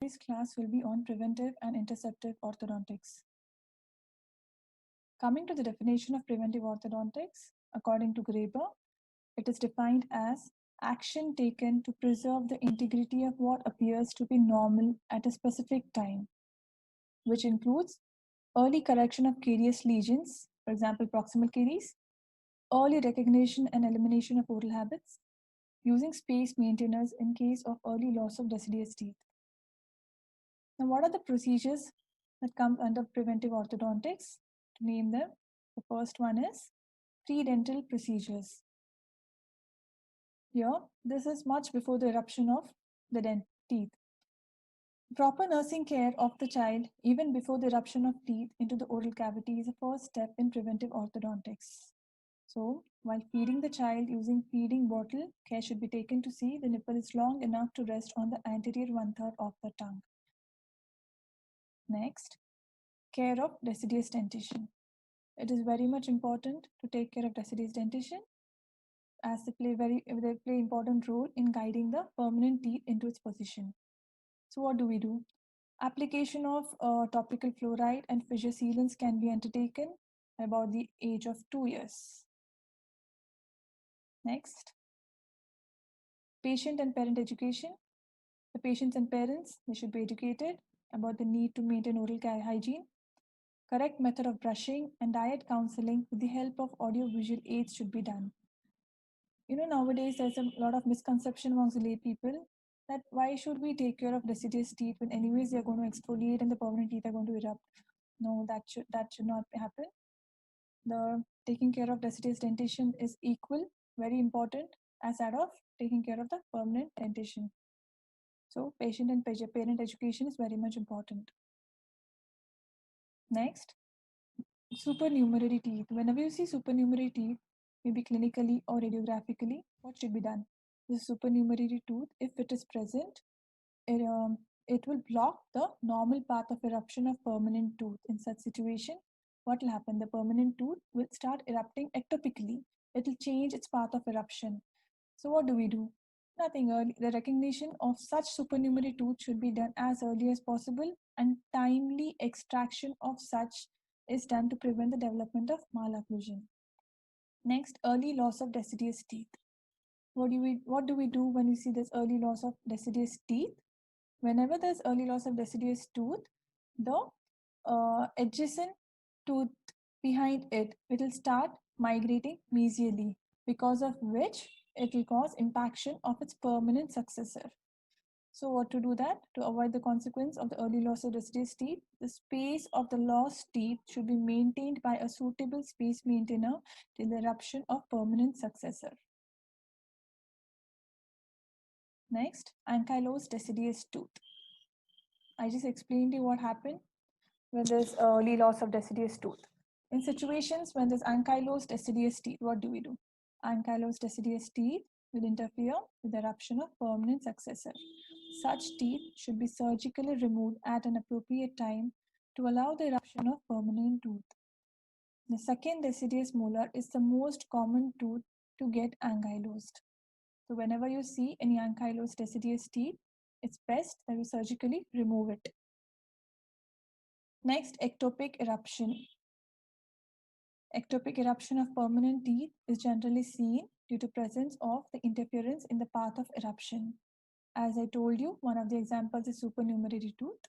This class will be on preventive and interceptive orthodontics. Coming to the definition of preventive orthodontics, according to Graeber, it is defined as action taken to preserve the integrity of what appears to be normal at a specific time, which includes early correction of carious lesions, for example, proximal caries, early recognition and elimination of oral habits, using space maintainers in case of early loss of deciduous teeth. Now, what are the procedures that come under preventive orthodontics? To name them, the first one is pre-dental procedures. Here, this is much before the eruption of the teeth. Proper nursing care of the child even before the eruption of teeth into the oral cavity is a first step in preventive orthodontics. So, while feeding the child using feeding bottle, care should be taken to see the nipple is long enough to rest on the anterior 1/3 of the tongue. Next, care of deciduous dentition. It is very much important to take care of deciduous dentition as they play important role in guiding the permanent teeth into its position. So what do we do? Application of topical fluoride and fissure sealants can be undertaken about the age of 2 years. Next, patient and parent education. The patients and parents, they should be educated about the need to maintain oral hygiene. Correct method of brushing and diet counseling with the help of audiovisual aids should be done. You know, nowadays there's a lot of misconception amongst the lay people that why should we take care of deciduous teeth when anyways they're going to exfoliate and the permanent teeth are going to erupt. No, that should not happen. The taking care of deciduous dentition is equal, very important as that of taking care of the permanent dentition. So patient and parent education is very much important. Next, supernumerary teeth. Whenever you see supernumerary teeth, maybe clinically or radiographically, what should be done? The supernumerary tooth, if it is present, it will block the normal path of eruption of permanent tooth. In such situation, what will happen? The permanent tooth will start erupting ectopically. It will change its path of eruption. So what do we do? Nothing early. The recognition of such supernumerary tooth should be done as early as possible, and timely extraction of such is done to prevent the development of malocclusion. Next, early loss of deciduous teeth. What do we do when we see this early loss of deciduous teeth? Whenever there's early loss of deciduous tooth, the adjacent tooth behind it will start migrating mesially, because of which it will cause impaction of its permanent successor. So what to do that? To avoid the consequence of the early loss of deciduous teeth, the space of the lost teeth should be maintained by a suitable space maintainer till the eruption of permanent successor. Next, ankylosed deciduous tooth. I just explained to you what happened when there's early loss of deciduous tooth. In situations when there's ankylosed deciduous teeth, what do we do? Ankylosed deciduous teeth will interfere with the eruption of permanent successor. Such teeth should be surgically removed at an appropriate time to allow the eruption of permanent tooth. The second deciduous molar is the most common tooth to get ankylosed. So whenever you see any ankylosed deciduous teeth, it's best that we surgically remove it. Next, ectopic eruption. Ectopic eruption of permanent teeth is generally seen due to presence of the interference in the path of eruption. As I told you, one of the examples is supernumerary tooth.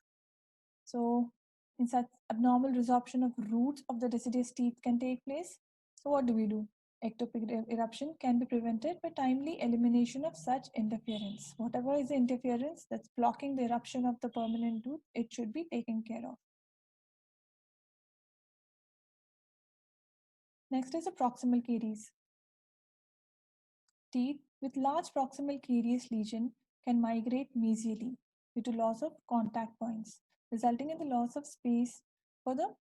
So in such abnormal resorption of roots of the deciduous teeth can take place. So what do we do? Ectopic eruption can be prevented by timely elimination of such interference. Whatever is the interference that's blocking the eruption of the permanent tooth, it should be taken care of. Next is the proximal caries. Teeth with large proximal carious lesion can migrate mesially due to loss of contact points, resulting in the loss of space for the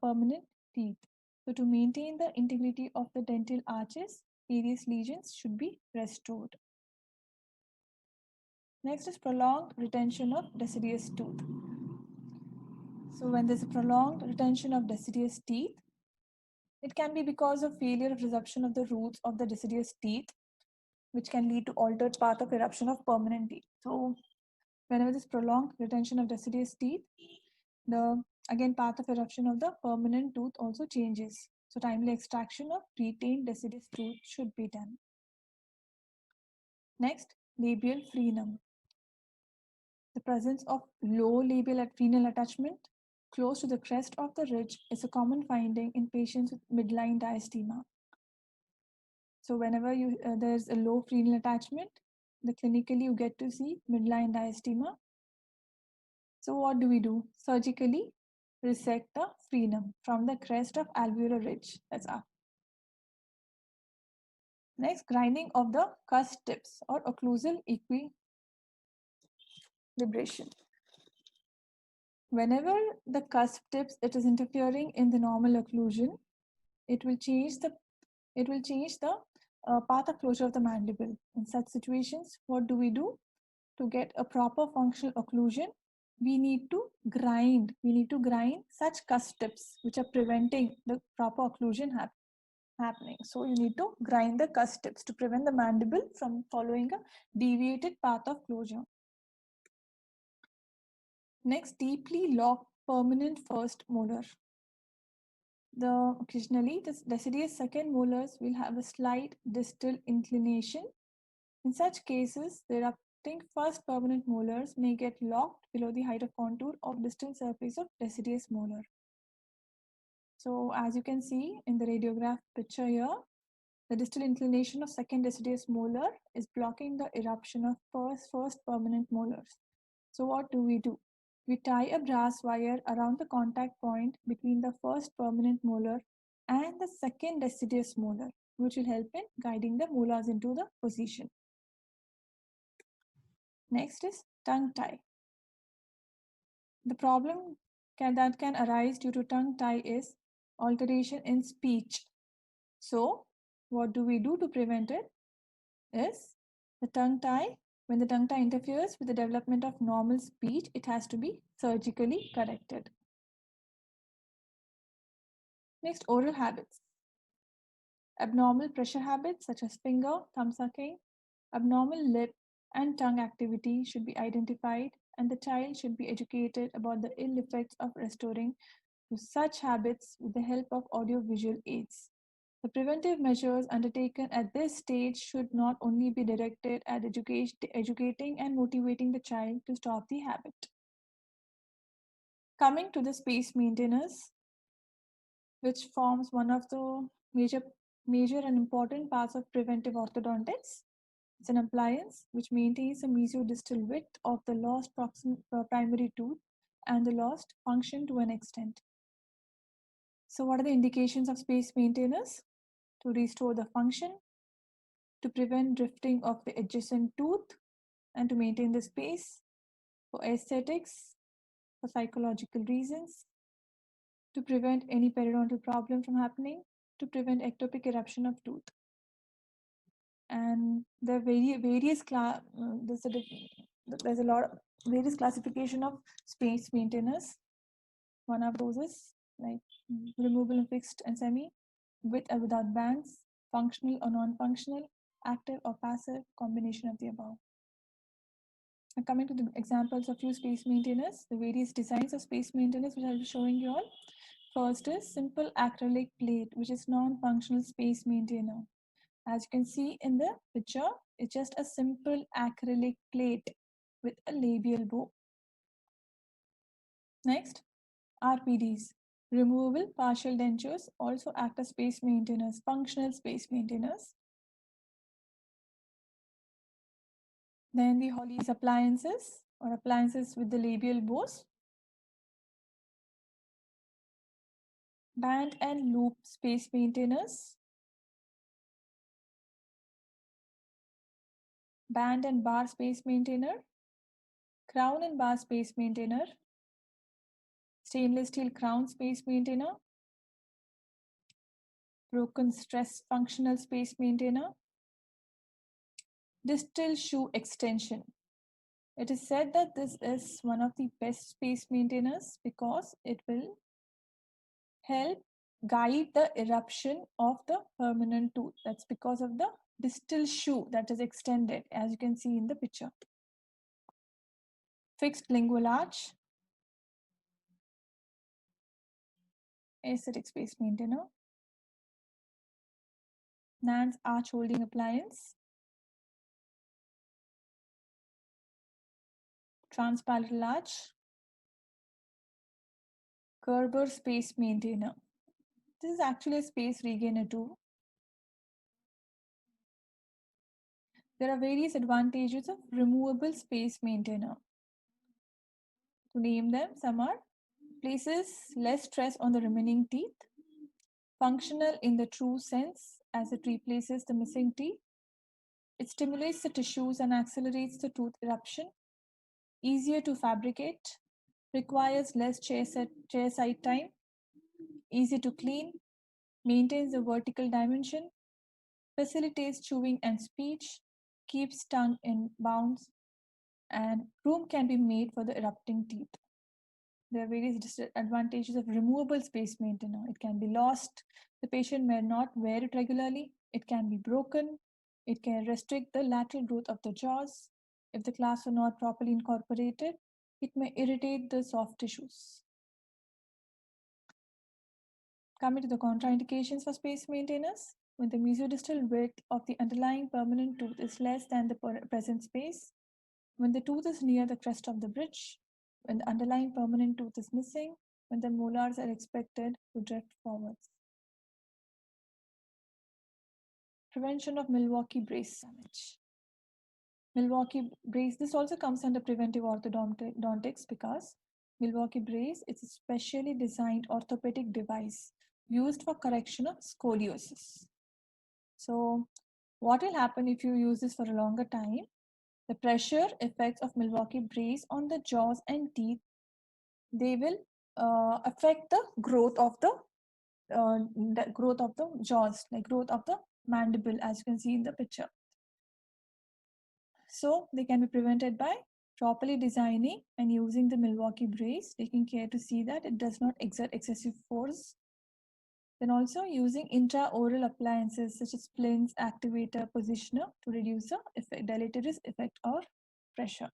permanent teeth. So to maintain the integrity of the dental arches, carious lesions should be restored. Next is prolonged retention of deciduous tooth. So when there's a prolonged retention of deciduous teeth, it can be because of failure of resorption of the roots of the deciduous teeth, which can lead to altered path of eruption of permanent teeth. So Whenever this prolonged retention of deciduous teeth, the again path of eruption of the permanent tooth also changes. So timely extraction of retained deciduous tooth should be done. Next, labial frenum. The presence of low labial frenal attachment close to the crest of the ridge is a common finding in patients with midline diastema. So whenever there's a low frenal attachment, clinically you get to see midline diastema. So what do we do? Surgically resect the frenum from the crest of alveolar ridge. That's up. Next, grinding of the cusp tips or occlusal equilibration. Whenever the cusp tips it is interfering in the normal occlusion, it will change the path of closure of the mandible. In such situations, what do we do? To get a proper functional occlusion, we need to grind such cusp tips which are preventing the proper occlusion happening. So you need to grind the cusp tips to prevent the mandible from following a deviated path of closure. Next, deeply locked permanent first molar. Occasionally, the deciduous second molars will have a slight distal inclination. In such cases, the erupting first permanent molars may get locked below the height of contour of distal surface of deciduous molar. So as you can see in the radiograph picture here, the distal inclination of second deciduous molar is blocking the eruption of first permanent molars. So what do? We tie a brass wire around the contact point between the first permanent molar and the second deciduous molar, which will help in guiding the molars into the position. Next is tongue tie. The problem that can arise due to tongue tie is alteration in speech. So what do we do to prevent it? Is the tongue tie. When the tongue tie interferes with the development of normal speech, it has to be surgically corrected. Next, oral habits. Abnormal pressure habits such as finger, thumb sucking, abnormal lip and tongue activity should be identified, and the child should be educated about the ill effects of restoring to such habits with the help of audiovisual aids. The preventive measures undertaken at this stage should not only be directed at educating and motivating the child to stop the habit. Coming to the space maintainers, which forms one of the major and important parts of preventive orthodontics. It's an appliance which maintains the mesiodistal width of the lost primary tooth and the lost function to an extent. So what are the indications of space maintainers? To restore the function, to prevent drifting of the adjacent tooth, and to maintain the space, for aesthetics, for psychological reasons, to prevent any periodontal problem from happening, to prevent ectopic eruption of tooth. And there are there's a lot of various classification of space maintainers. One of those is like removable and fixed and semi, with or without bands, functional or non-functional, active or passive, combination of the above. And coming to the examples of few space maintainers, the various designs of space maintainers which I'll be showing you all. First is simple acrylic plate, which is non-functional space maintainer. As you can see in the picture, it's just a simple acrylic plate with a labial bow. Next, RPDs, removable partial dentures, also act as space maintainers, functional space maintainers. Then the Holly's appliances or appliances with the labial bows. Band and loop space maintainers. Band and bar space maintainer. Crown and bar space maintainer. Stainless steel crown space maintainer. Broken stress functional space maintainer. Distal shoe extension. It is said that this is one of the best space maintainers because it will help guide the eruption of the permanent tooth. That's because of the distal shoe that is extended, as you can see in the picture. fixed lingual arch, aesthetic space maintainer, Nance arch holding appliance, transpalatal arch, Gerber space maintainer. This is actually a space regainer too. There are various advantages of removable space maintainer. To name them, some are places less stress on the remaining teeth, functional in the true sense as it replaces the missing teeth, it stimulates the tissues and accelerates the tooth eruption, easier to fabricate, requires less chair-side time, easy to clean, maintains the vertical dimension, facilitates chewing and speech, keeps tongue in bounds, and room can be made for the erupting teeth. There are various disadvantages of removable space maintainer. It can be lost, the patient may not wear it regularly, it can be broken, it can restrict the lateral growth of the jaws. If the clasps are not properly incorporated, it may irritate the soft tissues. Coming to the contraindications for space maintainers, when the mesiodistal width of the underlying permanent tooth is less than the present space, when the tooth is near the crest of the bridge, when the underlying permanent tooth is missing, when the molars are expected to drift forwards. Prevention of Milwaukee brace damage. Milwaukee brace, this also comes under preventive orthodontics because Milwaukee brace is a specially designed orthopedic device used for correction of scoliosis. So what will happen if you use this for a longer time? The pressure effects of Milwaukee brace on the jaws and teeth, they will affect the growth of the jaws, like growth of the mandible, as you can see in the picture. So they can be prevented by properly designing and using the Milwaukee brace, taking care to see that it does not exert excessive force. Then also using intraoral appliances such as splints, activator, positioner to reduce the deleterious effect or pressure.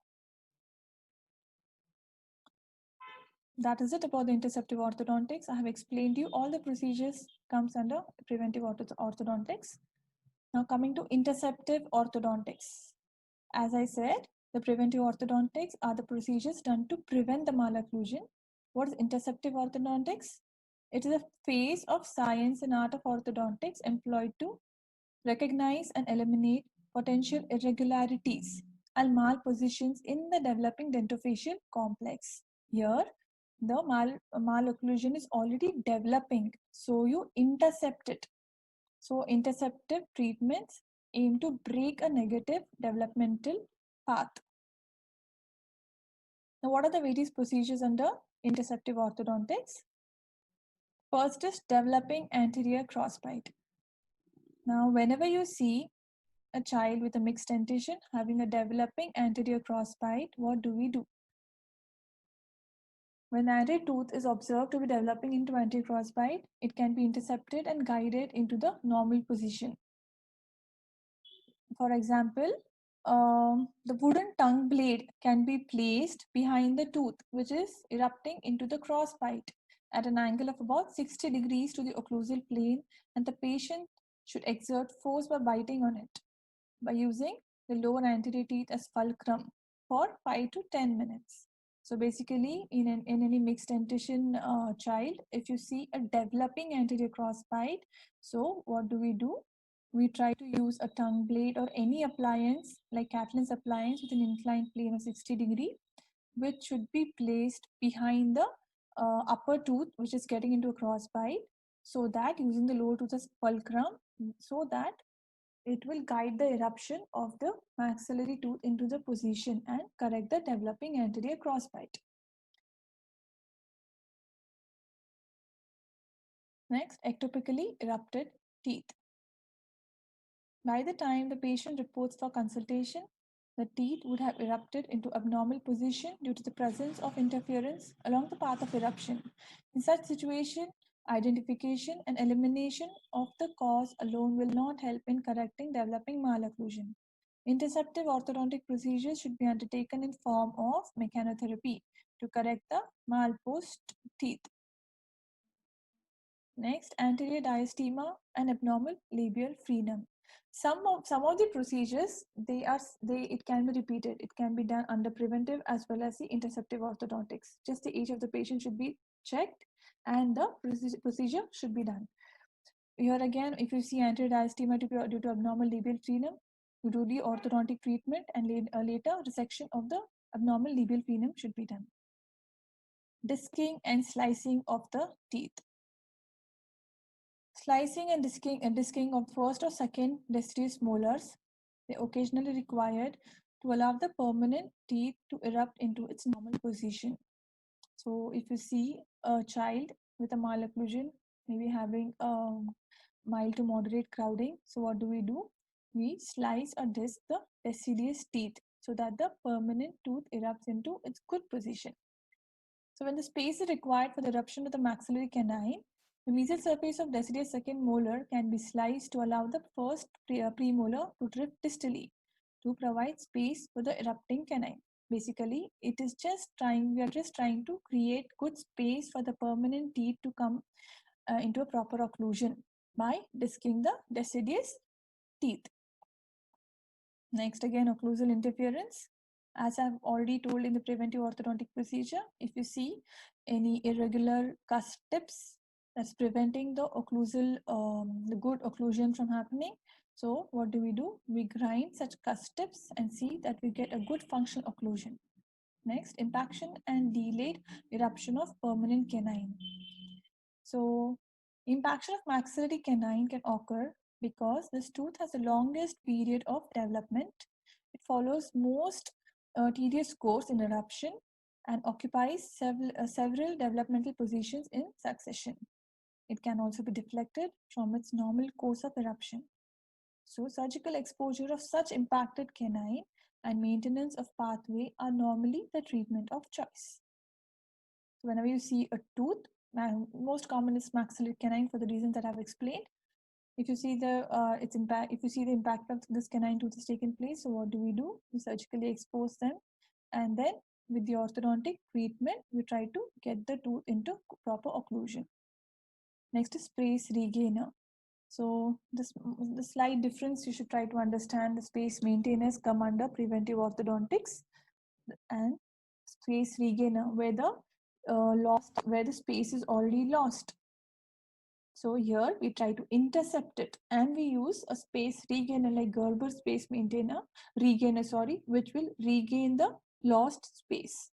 That is it about the interceptive orthodontics. I have explained you all the procedures comes under preventive orthodontics. Now coming to interceptive orthodontics. As I said, the preventive orthodontics are the procedures done to prevent the malocclusion. What is interceptive orthodontics? It is a phase of science and art of orthodontics employed to recognize and eliminate potential irregularities and malpositions in the developing dentofacial complex. Here, the malocclusion is already developing, so you intercept it. So interceptive treatments aim to break a negative developmental path. Now, what are the various procedures under interceptive orthodontics? First is developing anterior crossbite. Now, whenever you see a child with a mixed dentition having a developing anterior crossbite, what do? When the anterior tooth is observed to be developing into anterior crossbite, it can be intercepted and guided into the normal position. For example, the wooden tongue blade can be placed behind the tooth, which is erupting into the crossbite at an angle of about 60 degrees to the occlusal plane, and the patient should exert force by biting on it by using the lower anterior teeth as fulcrum for 5 to 10 minutes. So basically, in any mixed dentition child, if you see a developing anterior crossbite, so what do? We try to use a tongue blade or any appliance like Catlin's appliance with an inclined plane of 60 degree, which should be placed behind the upper tooth, which is getting into a crossbite, so that using the lower tooth as fulcrum, so that it will guide the eruption of the maxillary tooth into the position and correct the developing anterior crossbite. Next, ectopically erupted teeth. By the time the patient reports for consultation, the teeth would have erupted into abnormal position due to the presence of interference along the path of eruption. In such situation, identification and elimination of the cause alone will not help in correcting developing malocclusion. Interceptive orthodontic procedures should be undertaken in form of mechanotherapy to correct the malposed teeth. Next, anterior diastema and abnormal labial frenum. Some of the procedures it can be repeated. It can be done under preventive as well as the interceptive orthodontics. Just the age of the patient should be checked, and the procedure should be done. Here again, if you see anterior diastema due to abnormal labial frenum, you do the orthodontic treatment, and later resection of the abnormal labial frenum should be done. Disking and slicing of the teeth. Slicing and disking of first or second deciduous molars, they occasionally required to allow the permanent teeth to erupt into its normal position. So if you see a child with a malocclusion, maybe having mild to moderate crowding, so what do? We slice or disc the deciduous teeth so that the permanent tooth erupts into its good position. So when the space is required for the eruption of the maxillary canine, the mesial surface of deciduous second molar can be sliced to allow the first premolar to drift distally to provide space for the erupting canine. Basically, we are just trying to create good space for the permanent teeth to come into a proper occlusion by disking the deciduous teeth. Next, again, occlusal interference. As I've already told in the preventive orthodontic procedure, if you see any irregular cusp tips, that's preventing the occlusal, the good occlusion from happening. So what do? We grind such cusp tips and see that we get a good functional occlusion. Next, impaction and delayed eruption of permanent canine. So impaction of maxillary canine can occur because this tooth has the longest period of development. It follows most tedious course in eruption and occupies several developmental positions in succession. It can also be deflected from its normal course of eruption. So surgical exposure of such impacted canine and maintenance of pathway are normally the treatment of choice. So whenever you see a tooth, most common is maxillary canine for the reasons that I've explained. If you see the impact of this canine tooth has taken place, so what do? We surgically expose them, and then with the orthodontic treatment, we try to get the tooth into proper occlusion. Next is space regainer. So the slight difference you should try to understand: the space maintainers come under preventive orthodontics, and space regainer where the space is already lost. So here we try to intercept it, and we use a space regainer like Gerber space regainer, which will regain the lost space.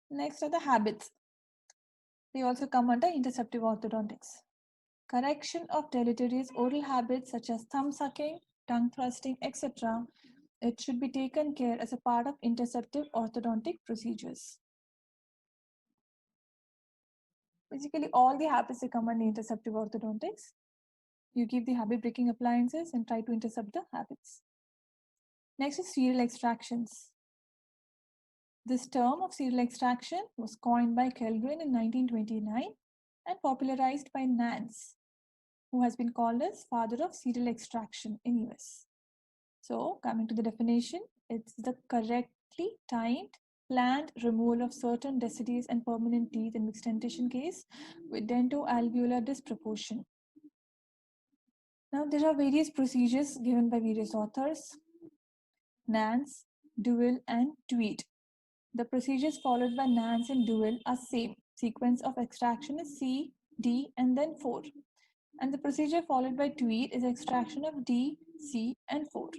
Next are the habits. They also come under interceptive orthodontics. Correction of deleterious oral habits such as thumb sucking, tongue thrusting, etc. It should be taken care as a part of interceptive orthodontic procedures. Basically, all the habits come under interceptive orthodontics. You give the habit breaking appliances and try to intercept the habits. Next is serial extractions. This term of serial extraction was coined by Kellgren in 1929 and popularized by Nance, who has been called as father of serial extraction in US. So coming to the definition, it's the correctly timed, planned removal of certain deciduous and permanent teeth in mixed dentition case with dentoalveolar disproportion. Now there are various procedures given by various authors: Nance, Duell, and Tweed. The procedures followed by Nance and Duell are same. Sequence of extraction is C, D, and then 4. And the procedure followed by Tweed is extraction of D, C, and 4.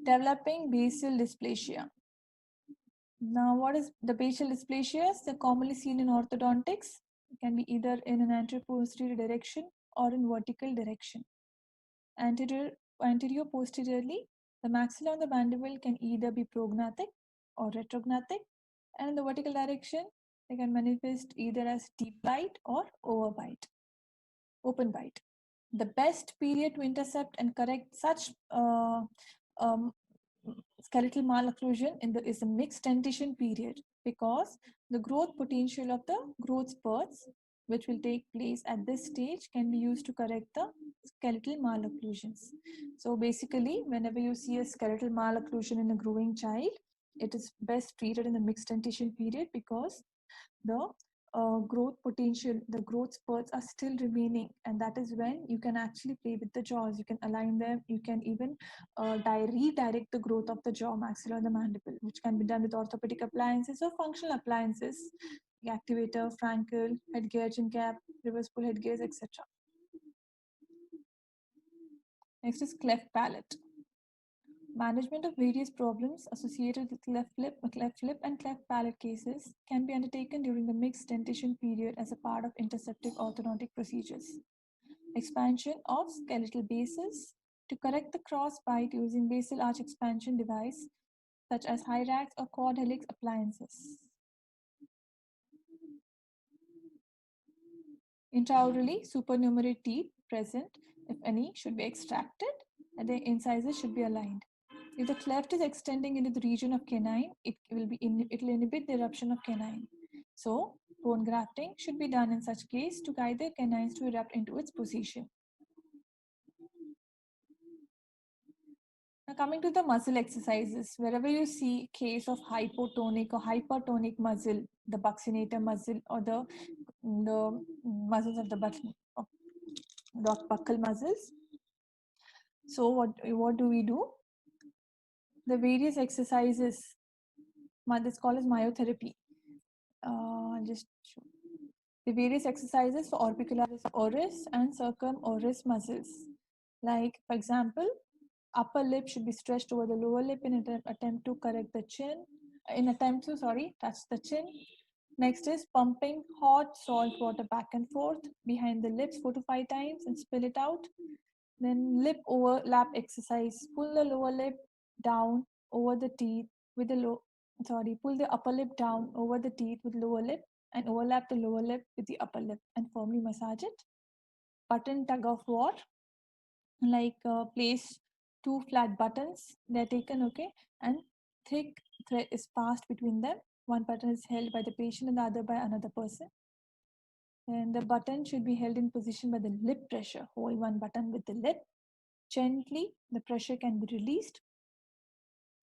Developing basal dysplasia. Now, what is the basal dysplasias? They're commonly seen in orthodontics. It can be either in an anterior-posterior direction or in vertical direction. Anterior-posteriorly, the maxilla on the mandible can either be prognathic or retrognathic, and in the vertical direction, they can manifest either as deep bite or open bite. The best period to intercept and correct such skeletal malocclusion is the mixed dentition period, because the growth potential of the growth spurts which will take place at this stage can be used to correct the skeletal malocclusions. So basically, whenever you see a skeletal malocclusion in a growing child, it is best treated in the mixed dentition period because the growth potential, the growth spurts are still remaining, and that is when you can actually play with the jaws. You can align them. You can even redirect the growth of the jaw, maxilla, or the mandible, which can be done with orthopedic appliances or functional appliances, the activator, Frankel, headgear, chin cap, reversible headgears, etc. Next is cleft palate. Management of various problems associated with cleft lip and cleft palate cases can be undertaken during the mixed dentition period as a part of interceptive orthodontic procedures. Expansion of skeletal bases to correct the cross bite using basal arch expansion device such as Hyrax or quad helix appliances. Intraorally, supernumerary teeth present, if any, should be extracted and the incisors should be aligned. If the cleft is extending into the region of canine, it will inhibit the eruption of canine. So, bone grafting should be done in such case to guide the canines to erupt into its position. Now coming to the muscle exercises, wherever you see case of hypotonic or hypertonic muscle, the buccinator muscle or the muscles of the button, the buccal muscles. So what do we do? The various exercises, this called as myotherapy. Just show. The various exercises for orbicularis oris and circumoris muscles. Like, for example, upper lip should be stretched over the lower lip in an attempt to correct the chin, touch the chin. Next is pumping hot salt water back and forth behind the lips 4 to 5 times and spill it out. Then lip overlap exercise. Pull the lower lip down over the teeth with the pull the upper lip down over the teeth with lower lip and overlap the lower lip with the upper lip and firmly massage it. Button tug of war, like place 2 flat buttons, they're taken, okay, and thick thread is passed between them. One button is held by the patient and the other by another person. And the button should be held in position by the lip pressure. Hold one button with the lip. Gently, the pressure can be released.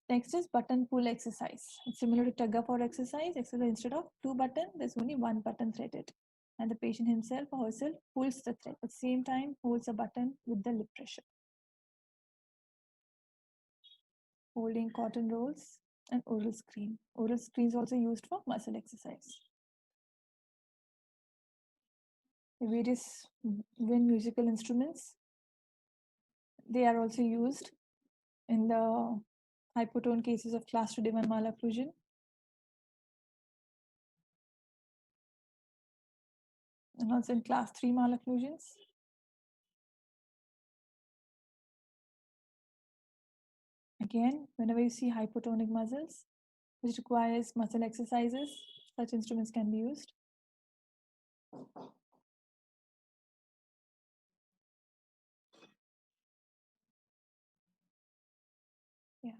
Next is button pull exercise. It's similar to tug of war exercise, except instead of 2 buttons, there's only 1 button threaded. And the patient himself or herself pulls the thread. At the same time, holds a button with the lip pressure. Holding cotton rolls and oral screen. Oral screen is also used for muscle exercise. The various wind musical instruments, they are also used in the hypotone cases of class 2 divine malocclusion. And also in class 3 malocclusions. Again, whenever you see hypotonic muscles, which requires muscle exercises, such instruments can be used. Yeah.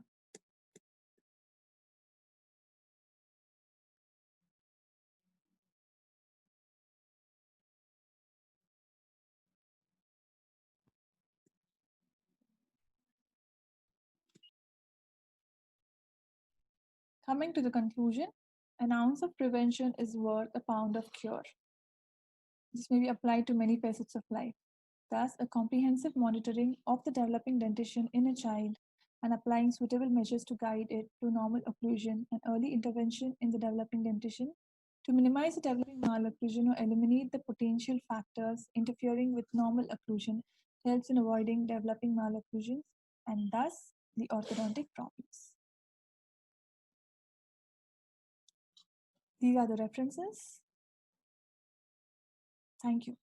Coming to the conclusion, an ounce of prevention is worth a pound of cure. This may be applied to many facets of life. Thus, a comprehensive monitoring of the developing dentition in a child and applying suitable measures to guide it to normal occlusion and early intervention in the developing dentition to minimize the developing malocclusion or eliminate the potential factors interfering with normal occlusion helps in avoiding developing malocclusions and thus the orthodontic problems. These are the references. Thank you.